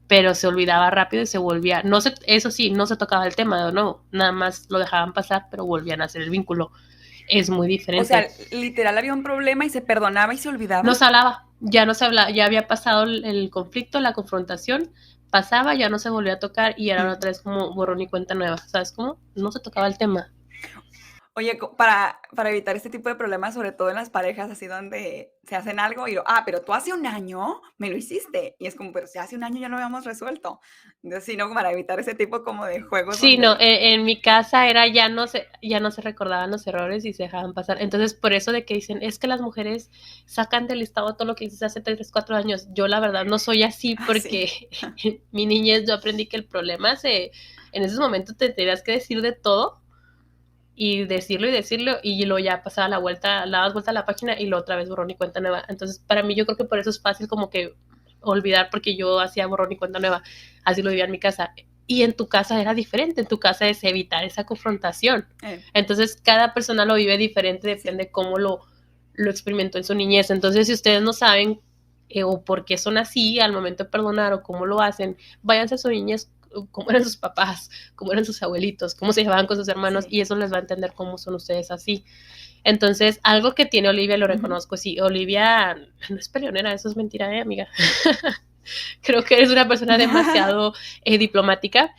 pero se olvidaba rápido y se volvía, eso sí, no se tocaba el tema, no, nada más lo dejaban pasar, pero volvían a hacer el vínculo. Es muy diferente. O sea, literal había un problema y se perdonaba y se olvidaba. No se hablaba, ya no se hablaba, ya había pasado el conflicto, la confrontación, pasaba, ya no se volvió a tocar y era otra vez como borrón y cuenta nueva, ¿sabes cómo? No se tocaba el tema. Oye, para evitar este tipo de problemas, sobre todo en las parejas, así donde se hacen algo y pero tú hace un año me lo hiciste. Y es como, pero si hace un año ya lo habíamos resuelto. Entonces, sí, no, para evitar ese tipo como de juegos. Sí, no, en mi casa era ya no se recordaban los errores y se dejaban pasar. Entonces, por eso de que dicen, es que las mujeres sacan del listado todo lo que hiciste hace 3, 4 años. Yo la verdad no soy así porque sí. mi niñez yo aprendí que el problema en esos momentos te tenías que decir de todo y decirlo y luego ya pasaba la dabas vuelta a la página y luego otra vez borrón y cuenta nueva. Entonces, para mí yo creo que por eso es fácil como que olvidar, porque yo hacía borrón y cuenta nueva, así lo vivía en mi casa. Y en tu casa era diferente, en tu casa es evitar esa confrontación. Entonces, cada persona lo vive diferente, depende cómo lo experimentó en su niñez. Entonces, si ustedes no saben o por qué son así al momento de perdonar o cómo lo hacen, váyanse a su niñez, cómo eran sus papás, cómo eran sus abuelitos, cómo se llevaban con sus hermanos, y eso les va a entender cómo son ustedes así. Entonces, algo que tiene Olivia, lo reconozco, sí, Olivia no es peleonera, eso es mentira, amiga. Creo que eres una persona demasiado diplomática,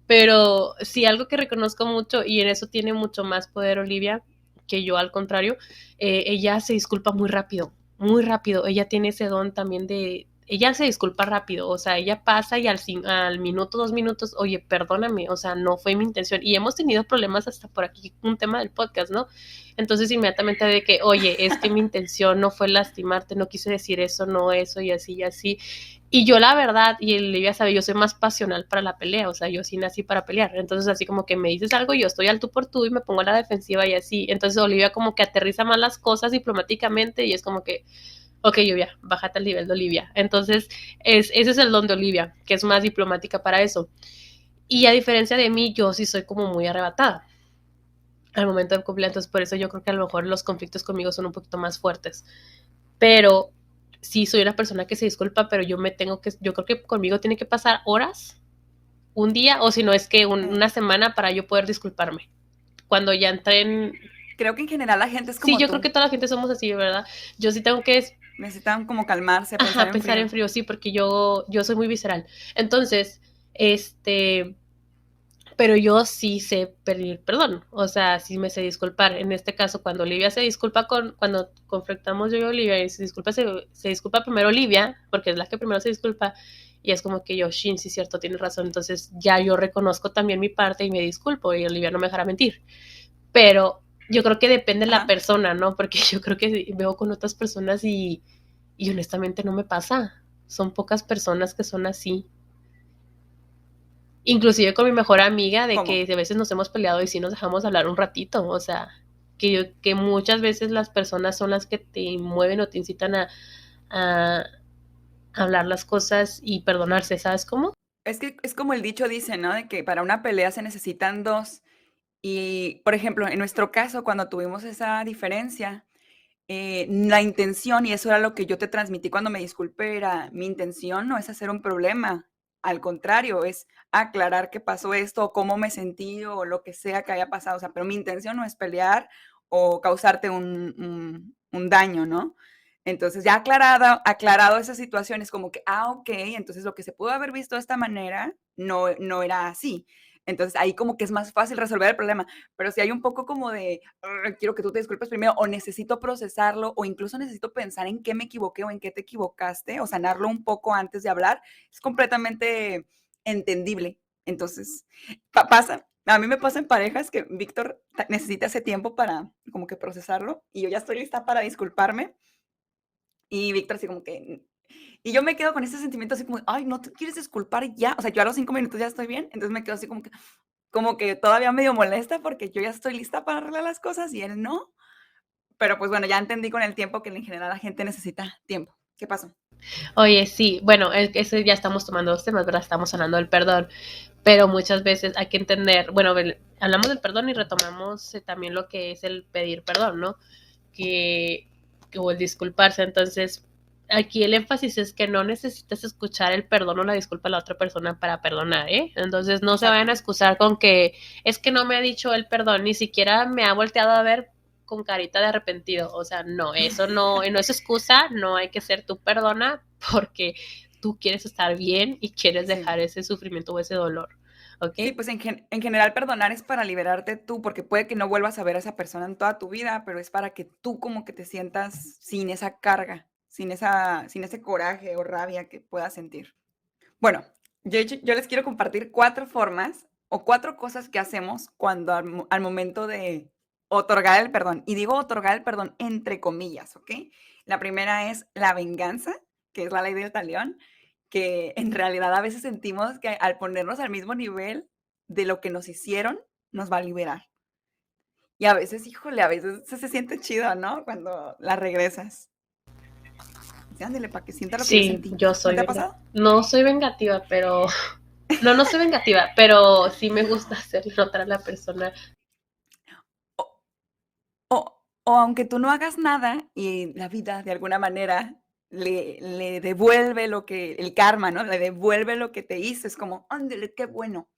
pero sí, algo que reconozco mucho, y en eso tiene mucho más poder Olivia que yo, al contrario, ella se disculpa muy rápido, ella tiene ese don también ella se disculpa rápido, o sea, ella pasa y al minuto, 2 minutos, oye, perdóname, o sea, no fue mi intención, y hemos tenido problemas hasta por aquí, un tema del podcast, ¿no? Entonces inmediatamente de que, oye, es que mi intención no fue lastimarte, no quise decir eso, no eso, y así, y así. Y yo la verdad, y Olivia sabe, yo soy más pasional para la pelea, o sea, yo sí nací para pelear, entonces así como que me dices algo, yo estoy al tú por tú y me pongo a la defensiva y así, entonces Olivia como que aterriza más las cosas diplomáticamente y es como que, ok, Olivia, bájate al nivel de Olivia. Entonces, ese es el don de Olivia, que es más diplomática para eso. Y a diferencia de mí, yo sí soy como muy arrebatada al momento del cumpleaños, entonces por eso yo creo que a lo mejor los conflictos conmigo son un poquito más fuertes. Pero sí soy una persona que se disculpa, pero yo creo que conmigo tiene que pasar horas, un día, o si no es que una semana para yo poder disculparme. Cuando ya entré en... Creo que en general la gente es como Sí, yo creo que toda la gente somos así, ¿verdad? Yo sí tengo que... Necesitan como calmarse, pensar en frío, sí, porque yo soy muy visceral. Entonces, pero yo sí sé pedir perdón, o sea, sí me sé disculpar. En este caso, cuando Olivia se disculpa cuando confrontamos yo y Olivia, y se disculpa primero Olivia, porque es la que primero se disculpa, y es como que yo, Shin, sí, cierto, tienes razón, entonces ya yo reconozco también mi parte y me disculpo, y Olivia no me dejará mentir. Pero yo creo que depende de la persona, ¿no? Porque yo creo que veo con otras personas y honestamente no me pasa. Son pocas personas que son así. Inclusive con mi mejor amiga, de que a veces nos hemos peleado y sí nos dejamos hablar un ratito. O sea, que muchas veces las personas son las que te mueven o te incitan a hablar las cosas y perdonarse, ¿sabes cómo? Es que es como el dicho dice, ¿no? De que para una pelea se necesitan dos. Y, por ejemplo, en nuestro caso, cuando tuvimos esa diferencia, la intención, y eso era lo que yo te transmití cuando me disculpé, era mi intención no es hacer un problema, al contrario, es aclarar qué pasó esto, o cómo me sentí, o lo que sea que haya pasado. O sea, pero mi intención no es pelear o causarte un daño, ¿no? Entonces, ya aclarado esa situación, es como que, ok, entonces lo que se pudo haber visto de esta manera no era así. Entonces, ahí como que es más fácil resolver el problema. Pero si hay un poco como de, quiero que tú te disculpes primero, o necesito procesarlo, o incluso necesito pensar en qué me equivoqué o en qué te equivocaste, o sanarlo un poco antes de hablar, es completamente entendible. Entonces, pasa, a mí me pasa en parejas que Víctor necesita ese tiempo para como que procesarlo, y yo ya estoy lista para disculparme, y Víctor así como que... Y yo me quedo con ese sentimiento así como, ay, no te quieres disculpar ya. O sea, yo a los 5 minutos ya estoy bien, entonces me quedo así como que todavía medio molesta porque yo ya estoy lista para arreglar las cosas y él no. Pero pues bueno, ya entendí con el tiempo que en general la gente necesita tiempo. ¿Qué pasó? Oye, sí, bueno, ese ya estamos tomando dos temas, ¿verdad? Estamos hablando del perdón, pero muchas veces hay que entender, bueno, hablamos del perdón y retomamos también lo que es el pedir perdón, ¿no? O el disculparse. Entonces, aquí el énfasis es que no necesitas escuchar el perdón o la disculpa de la otra persona para perdonar, ¿eh? Entonces, no se vayan a excusar con que es que no me ha dicho el perdón, ni siquiera me ha volteado a ver con carita de arrepentido. O sea, no, eso no es excusa, no hay que ser tú perdona porque tú quieres estar bien y quieres dejar ese sufrimiento o ese dolor. ¿Okay? Sí, pues en general perdonar es para liberarte tú, porque puede que no vuelvas a ver a esa persona en toda tu vida, pero es para que tú como que te sientas sin esa carga, sin ese coraje o rabia que puedas sentir. Bueno, yo les quiero compartir 4 formas o 4 cosas que hacemos cuando al momento de otorgar el perdón. Y digo otorgar el perdón entre comillas, ¿ok? La primera es la venganza, que es la ley del talión, que en realidad a veces sentimos que al ponernos al mismo nivel de lo que nos hicieron, nos va a liberar. Y a veces, híjole, a veces se siente chido, ¿no? Cuando la regresas. Sí, ándale, para que sienta lo que yo sentí. Yo soy ¿No te ha pasado? No soy vengativa, pero... No soy vengativa, pero sí me gusta hacerle notar a la persona. O aunque tú no hagas nada y la vida de alguna manera le devuelve el karma, ¿no? Le devuelve lo que te hizo. Es como, ándale, qué bueno.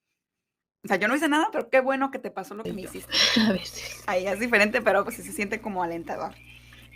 O sea, yo no hice nada, pero qué bueno que te pasó lo que me hiciste. A veces. Ahí es diferente, pero pues sí se siente como alentador.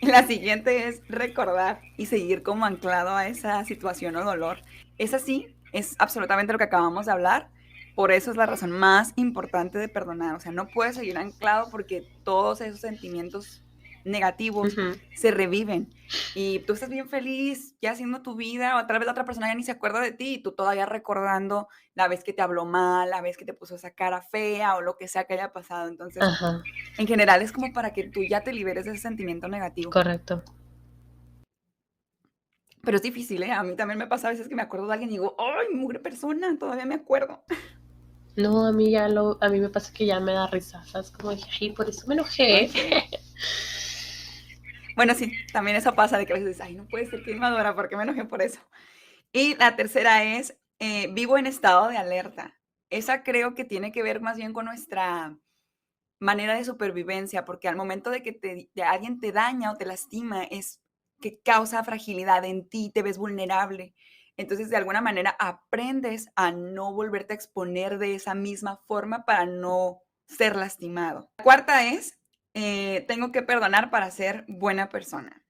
Y la siguiente es recordar y seguir como anclado a esa situación o dolor. Es así, es absolutamente lo que acabamos de hablar. Por eso es la razón más importante de perdonar. O sea, no puedes seguir anclado porque todos esos sentimientos negativos se reviven. Y tú estás bien feliz ya haciendo tu vida, o tal vez la otra persona ya ni se acuerda de ti y tú todavía recordando la vez que te habló mal, la vez que te puso esa cara fea o lo que sea que haya pasado. Entonces, en general es como para que tú ya te liberes de ese sentimiento negativo. Correcto. Pero es difícil, ¿eh? A mí también me pasa a veces que me acuerdo de alguien y digo, ¡ay, mugre persona! Todavía me acuerdo. No, a mí me pasa que ya me da risa, ¿sabes? Como dije, ay, por eso me enojé. Bueno, sí, también eso pasa de que a veces dices, ay, no puede ser que inmadura, ¿por qué me enojé por eso? Y la tercera es, vivo en estado de alerta. Esa creo que tiene que ver más bien con nuestra manera de supervivencia, porque al momento de que alguien te daña o te lastima, es que causa fragilidad en ti, te ves vulnerable. Entonces, de alguna manera, aprendes a no volverte a exponer de esa misma forma para no ser lastimado. La cuarta es, tengo que perdonar para ser buena persona.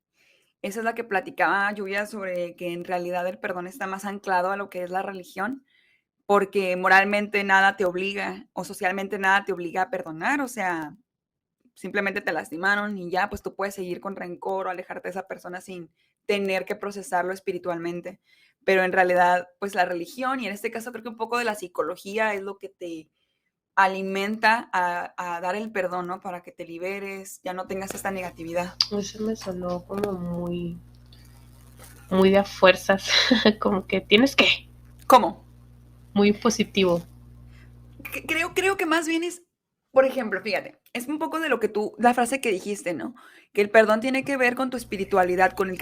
Esa es la que platicaba Lluvia sobre que en realidad el perdón está más anclado a lo que es la religión, porque moralmente nada te obliga o socialmente nada te obliga a perdonar, o sea, simplemente te lastimaron y ya, pues tú puedes seguir con rencor o alejarte de esa persona sin tener que procesarlo espiritualmente. Pero en realidad, pues la religión y en este caso creo que un poco de la psicología es lo que te alimenta a dar el perdón, ¿no? Para que te liberes, ya no tengas esta negatividad. Eso me sonó como muy de a fuerzas, como que tienes que, ¿Cómo? muy positivo. Creo que más bien es, por ejemplo, fíjate, es un poco de lo que la frase que dijiste, ¿no? Que el perdón tiene que ver con tu espiritualidad, con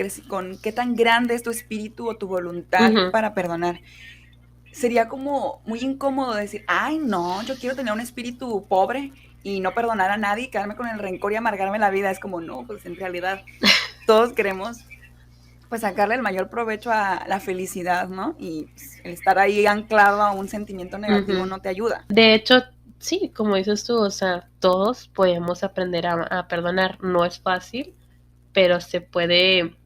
qué tan grande es tu espíritu o tu voluntad Ujú. para perdonar. Sería como muy incómodo decir, ay, no, yo quiero tener un espíritu pobre y no perdonar a nadie y quedarme con el rencor y amargarme la vida. Es como, no, pues en realidad todos queremos pues sacarle el mayor provecho a la felicidad, ¿no? Y pues, el estar ahí anclado a un sentimiento negativo Ujú. no te ayuda. De hecho, sí, como dices tú, o sea, todos podemos aprender a perdonar. No es fácil, pero se puede,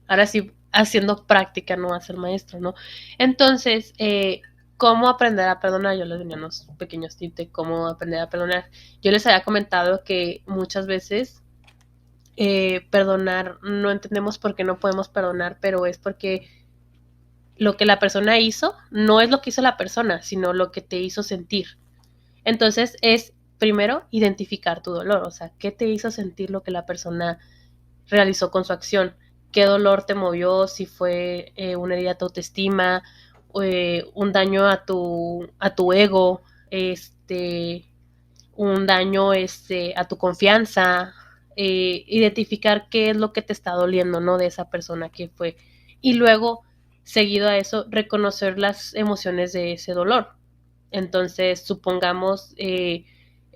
ahora sí, haciendo práctica, no hacer maestro, ¿no? Entonces, ¿cómo aprender a perdonar? Yo les venía unos pequeños tips de cómo aprender a perdonar. Yo les había comentado que muchas veces perdonar, no entendemos por qué no podemos perdonar, pero es porque lo que la persona hizo no es lo que hizo la persona, sino lo que te hizo sentir. Entonces es primero identificar tu dolor, o sea, qué te hizo sentir lo que la persona realizó con su acción, qué dolor te movió, si fue una herida a tu autoestima, un daño a tu ego, un daño a tu confianza, identificar qué es lo que te está doliendo, ¿no? De esa persona que fue. Y luego, seguido a eso, reconocer las emociones de ese dolor. Entonces, supongamos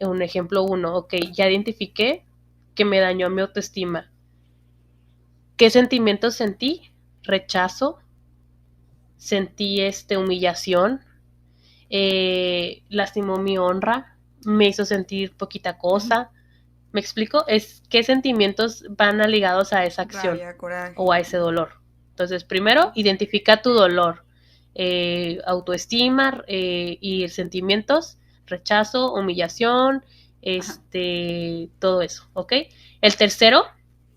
un ejemplo uno, ok, ya identifiqué que me dañó mi autoestima. ¿Qué sentimientos sentí? Rechazo, sentí humillación, lastimó mi honra, me hizo sentir poquita cosa. ¿Me explico? Es qué sentimientos van ligados a esa acción Rabia, coraje. o a ese dolor. Entonces, primero, identifica tu dolor, autoestima y sentimientos, rechazo, humillación, todo eso, ¿ok? El tercero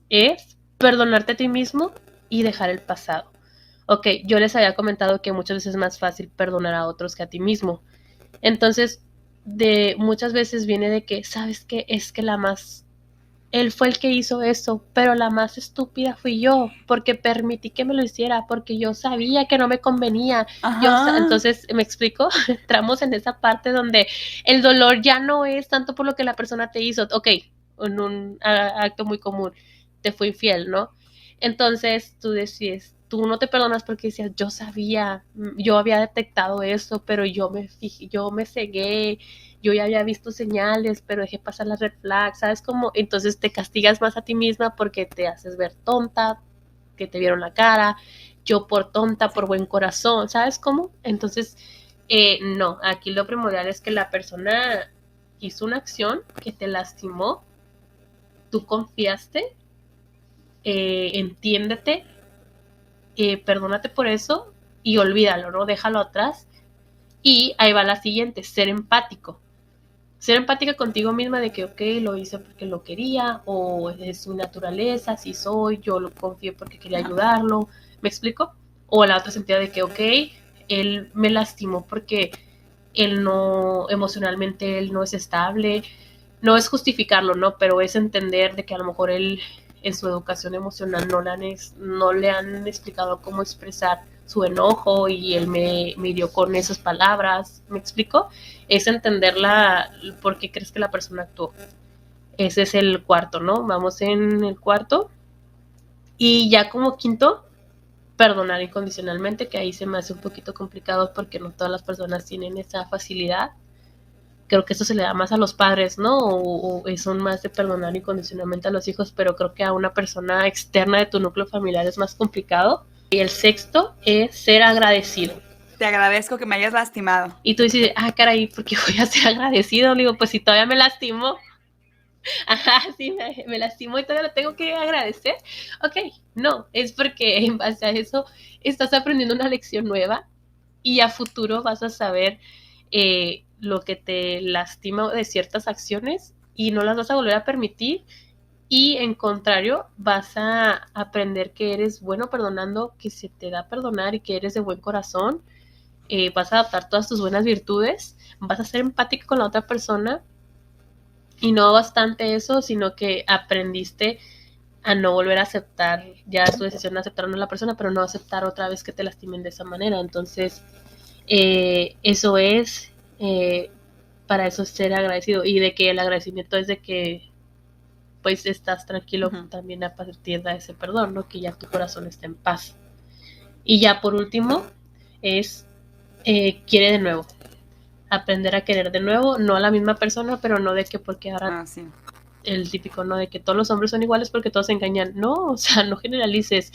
es perdonarte a ti mismo y dejar el pasado. Ok, yo les había comentado que muchas veces es más fácil perdonar a otros que a ti mismo. Entonces, muchas veces viene de que, ¿sabes qué? Es que él fue el que hizo eso, pero la más estúpida fui yo, porque permití que me lo hiciera, porque yo sabía que no me convenía. Entonces, ¿me explico? Entramos en esa parte donde el dolor ya no es tanto por lo que la persona te hizo, ok, en un acto muy común, te fue infiel, ¿no? Entonces tú decides, tú no te perdonas porque decías, yo sabía, yo había detectado eso, pero yo me cegué, yo ya había visto señales, pero dejé pasar las red flags, ¿sabes cómo? Entonces te castigas más a ti misma porque te haces ver tonta, que te vieron la cara, yo por tonta, por buen corazón, ¿sabes cómo? Entonces, no, aquí lo primordial es que la persona hizo una acción que te lastimó, tú confiaste, entiéndete, perdónate por eso y olvídalo, ¿no? Déjalo atrás. Y ahí va la siguiente, ser empático. Ser empática contigo misma de que, ok, lo hice porque lo quería, o es mi naturaleza, así soy, yo lo confié porque quería ayudarlo, ¿me explico? O la otra sentido de que, ok, él me lastimó porque él no, emocionalmente él no es estable, no es justificarlo, ¿no? Pero es entender de que a lo mejor él en su educación emocional no le han explicado cómo expresar su enojo y él me hirió con esas palabras, ¿me explico? Es entender por qué crees que la persona actuó. Ese es el cuarto, ¿no? Vamos en el cuarto. Y ya como quinto, perdonar incondicionalmente, que ahí se me hace un poquito complicado porque no todas las personas tienen esa facilidad. Creo que eso se le da más a los padres, ¿no? O son más de perdonar incondicionalmente a los hijos, pero creo que a una persona externa de tu núcleo familiar es más complicado. Y el sexto es ser agradecido. Te agradezco que me hayas lastimado. Y tú dices, caray, ¿por qué voy a ser agradecido? Le digo, pues si todavía me lastimo, sí, me lastimó y todavía lo tengo que agradecer. Ok, no, es porque en base a eso estás aprendiendo una lección nueva y a futuro vas a saber lo que te lastima de ciertas acciones y no las vas a volver a permitir. Y en contrario, vas a aprender que eres bueno perdonando, que se te da perdonar y que eres de buen corazón. Vas a adaptar todas tus buenas virtudes, vas a ser empático con la otra persona y no bastante eso, sino que aprendiste a no volver a aceptar, ya tu decisión de aceptar a la persona, pero no aceptar otra vez que te lastimen de esa manera. Entonces, eso es, para eso ser agradecido, y de que el agradecimiento es de que pues estás tranquilo también a partir de ese perdón, ¿no? Que ya tu corazón está en paz. Y ya por último es quiere de nuevo, aprender a querer de nuevo, no a la misma persona, pero no de que porque ahora sí. El típico, ¿no? De que todos los hombres son iguales porque todos se engañan. No, o sea, no generalices.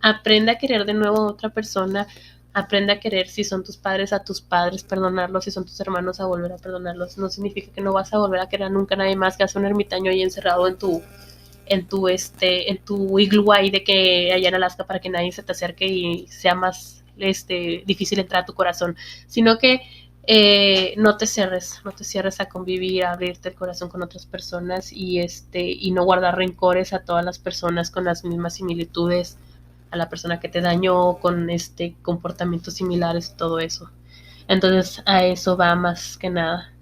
Aprende a querer de nuevo a otra persona, aprende a querer, si son tus padres, a tus padres, perdonarlos, si son tus hermanos, a volver a perdonarlos. No significa que no vas a volver a querer nunca a nadie más, que hace un ermitaño ahí encerrado en tu iglú ahí de que allá en Alaska, para que nadie se te acerque y sea más difícil entrar a tu corazón, sino que no te cierres a convivir, a abrirte el corazón con otras personas y no guardar rencores a todas las personas con las mismas similitudes, a la persona que te dañó con comportamientos similares, todo eso. Entonces a eso va más que nada.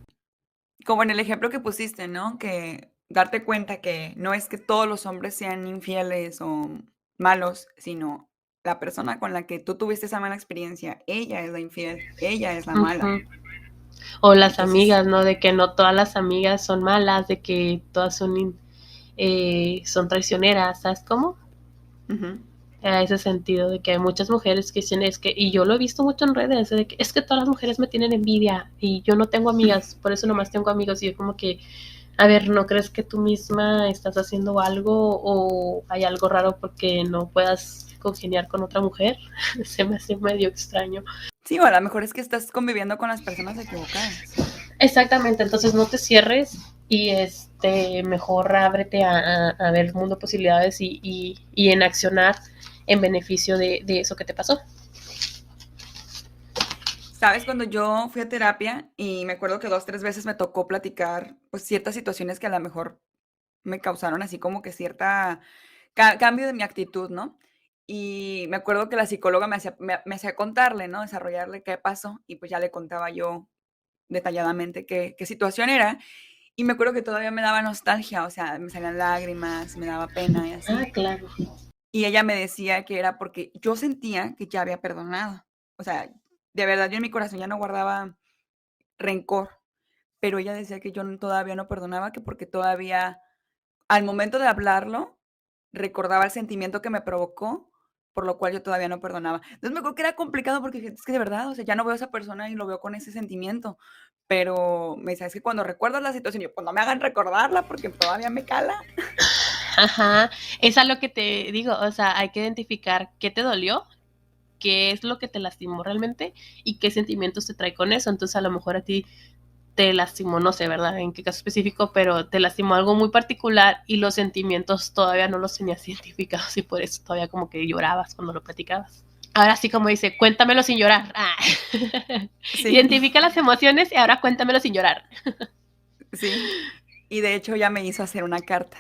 Como en el ejemplo que pusiste, ¿no? Que darte cuenta que no es que todos los hombres sean infieles o malos, sino la persona con la que tú tuviste esa mala experiencia, ella es la infiel, ella es la mala. O las amigas, ¿no? De que no todas las amigas son malas, de que todas son traicioneras, ¿sabes cómo? A ese sentido, de que hay muchas mujeres que dicen, y yo lo he visto mucho en redes, de que es que todas las mujeres me tienen envidia y yo no tengo amigas, por eso nomás tengo amigos. Y yo como que, a ver, ¿no crees que tú misma estás haciendo algo o hay algo raro porque no puedas congeniar con otra mujer? Se me hace medio extraño. Sí, o a lo mejor es que estás conviviendo con las personas equivocadas. Exactamente, entonces no te cierres y mejor ábrete a ver el mundo de posibilidades y en accionar en beneficio de eso que te pasó. Sabes, cuando yo fui a terapia y me acuerdo que 2-3 veces me tocó platicar pues ciertas situaciones que a lo mejor me causaron así como que cierta cambio de mi actitud, ¿no? Y me acuerdo que la psicóloga me hacía contarle, ¿no? Desarrollarle qué pasó y pues ya le contaba yo detalladamente qué situación era. Y me acuerdo que todavía me daba nostalgia, o sea, me salían lágrimas, me daba pena y así. Ah, claro. Y ella me decía que era porque yo sentía que ya había perdonado. O sea, de verdad yo en mi corazón ya no guardaba rencor, pero ella decía que yo todavía no perdonaba, que porque todavía al momento de hablarlo recordaba el sentimiento que me provocó, por lo cual yo todavía no perdonaba. Entonces me acuerdo que era complicado porque es que de verdad, o sea, ya no veo a esa persona y lo veo con ese sentimiento. Pero me decía, es que cuando recuerdas la situación, yo, pues no me hagan recordarla porque todavía me cala. Ajá, es a lo que te digo, o sea, hay que identificar qué te dolió, qué es lo que te lastimó realmente y qué sentimientos te trae con eso. Entonces a lo mejor a ti te lastimó, no sé, ¿verdad? En qué caso específico, pero te lastimó algo muy particular y los sentimientos todavía no los tenías identificados y por eso todavía como que llorabas cuando lo platicabas. Ahora sí, como dice, cuéntamelo sin llorar. Ah. Sí. Identifica las emociones y ahora cuéntamelo sin llorar. Sí, y de hecho ya me hizo hacer una carta.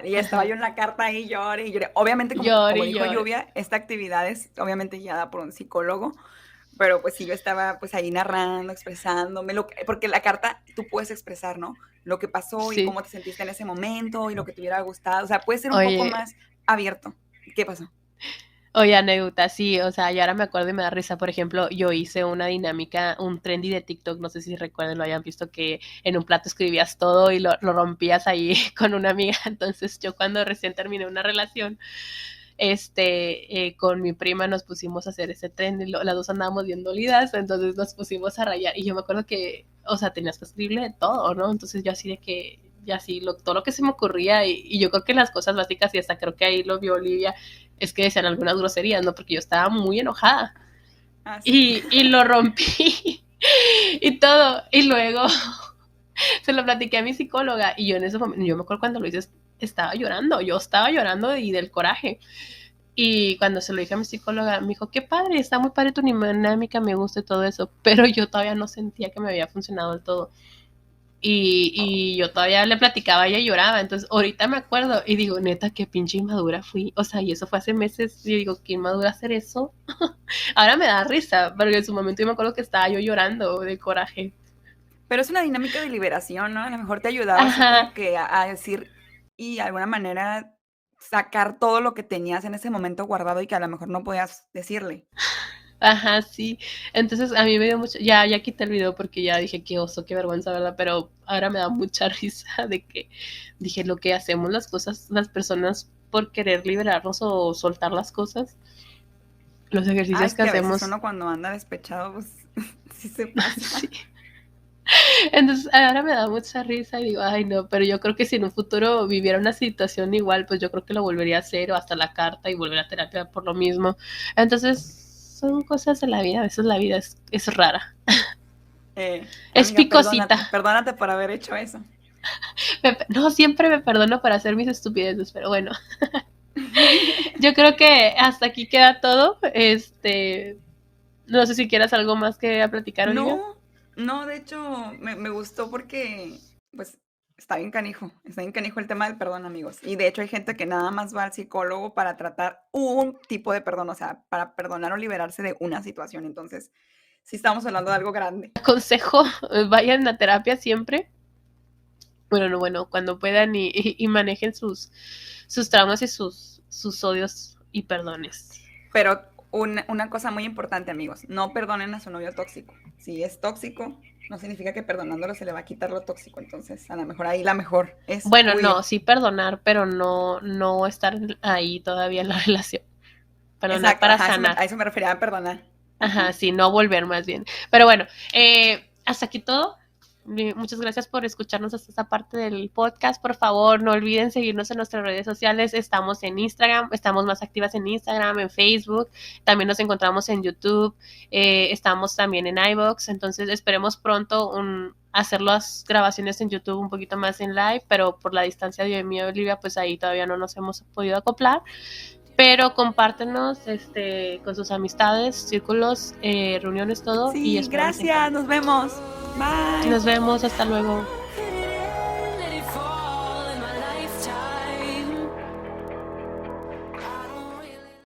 Y estaba yo en la carta ahí, lloré y lloré. Obviamente, como dijo Lluvia, esta actividad es obviamente guiada por un psicólogo, pero pues sí, yo estaba pues ahí narrando, expresándome, porque la carta tú puedes expresar, ¿no? Lo que pasó y cómo te sentiste en ese momento y lo que te hubiera gustado. O sea, puede ser un poco más abierto. ¿Qué pasó? Oye, anécdota, sí, o sea, yo ahora me acuerdo y me da risa. Por ejemplo, yo hice una dinámica, un trendy de TikTok, no sé si recuerden, lo hayan visto, que en un plato escribías todo y lo rompías ahí con una amiga. Entonces yo cuando recién terminé una relación, con mi prima nos pusimos a hacer ese tren y las dos andábamos bien dolidas, entonces nos pusimos a rayar y yo me acuerdo que, o sea, tenías que escribirle todo, ¿no? Entonces yo así de que, y así, todo lo que se me ocurría y yo creo que las cosas básicas, y hasta creo que ahí lo vio Olivia, es que decían algunas groserías, ¿no? Porque yo estaba muy enojada. Ah, sí. y lo rompí y todo, y luego se lo platiqué a mi psicóloga y yo en ese momento, yo me acuerdo cuando lo hice, yo estaba llorando y del coraje. Y cuando se lo dije a mi psicóloga, me dijo, qué padre, está muy padre tu dinámica, me gusta y todo eso, pero yo todavía no sentía que me había funcionado del todo. Y yo todavía le platicaba y ella lloraba. Entonces, ahorita me acuerdo y digo, neta, qué pinche inmadura fui. O sea, y eso fue hace meses. Y digo, qué inmadura hacer eso. Ahora me da risa, porque en su momento yo me acuerdo que estaba yo llorando de coraje. Pero es una dinámica de liberación, ¿no? A lo mejor te ayudaba así como que a decir y de alguna manera sacar todo lo que tenías en ese momento guardado y que a lo mejor no podías decirle. Ajá, sí. Entonces a mí me dio mucho, ya quité el video porque ya dije qué oso, qué vergüenza, ¿verdad? Pero ahora me da mucha risa de que dije lo que hacemos las cosas, las personas por querer liberarnos o soltar las cosas, los ejercicios que a hacemos. veces uno cuando anda despechado, pues sí se pasa. Sí. Entonces ahora me da mucha risa y digo, ay no, pero yo creo que si en un futuro viviera una situación igual, pues yo creo que lo volvería a hacer o hasta la carta y volver a terapia por lo mismo. Entonces son cosas de la vida, a veces la vida es rara. Es Amiga, picosita. Perdónate por haber hecho eso. No, siempre me perdono por hacer mis estupideces, pero bueno. Yo creo que hasta aquí queda todo. No sé si quieras algo más que platicar, Olivia. No, de hecho, me gustó porque, pues, está bien canijo el tema del perdón, amigos. Y de hecho hay gente que nada más va al psicólogo para tratar un tipo de perdón, o sea, para perdonar o liberarse de una situación. Entonces, sí estamos hablando de algo grande. Consejo, vayan a terapia siempre. Bueno, cuando puedan y manejen sus traumas y sus odios y perdones. Pero una cosa muy importante, amigos, no perdonen a su novio tóxico. Si es tóxico, no significa que perdonándolo se le va a quitar lo tóxico. Entonces, a lo mejor ahí la mejor es bueno, huir. no, sí perdonar, pero no estar ahí todavía en la relación. Perdonar. Exacto, para sanar. A eso me refería a perdonar. Ajá, sí, no volver más bien. Pero bueno, hasta aquí todo. Muchas gracias por escucharnos hasta esta parte del podcast. Por favor, no olviden seguirnos en nuestras redes sociales. Estamos en Instagram, estamos más activas en Instagram, en Facebook. También nos encontramos en YouTube. Estamos también en iVoox. Entonces, esperemos pronto hacer las grabaciones en YouTube un poquito más en live, pero por la distancia de mí y Olivia, pues ahí todavía no nos hemos podido acoplar. Pero compártenos con sus amistades, círculos, reuniones, todo. Sí, y gracias, nos vemos. Bye. Nos vemos, hasta luego.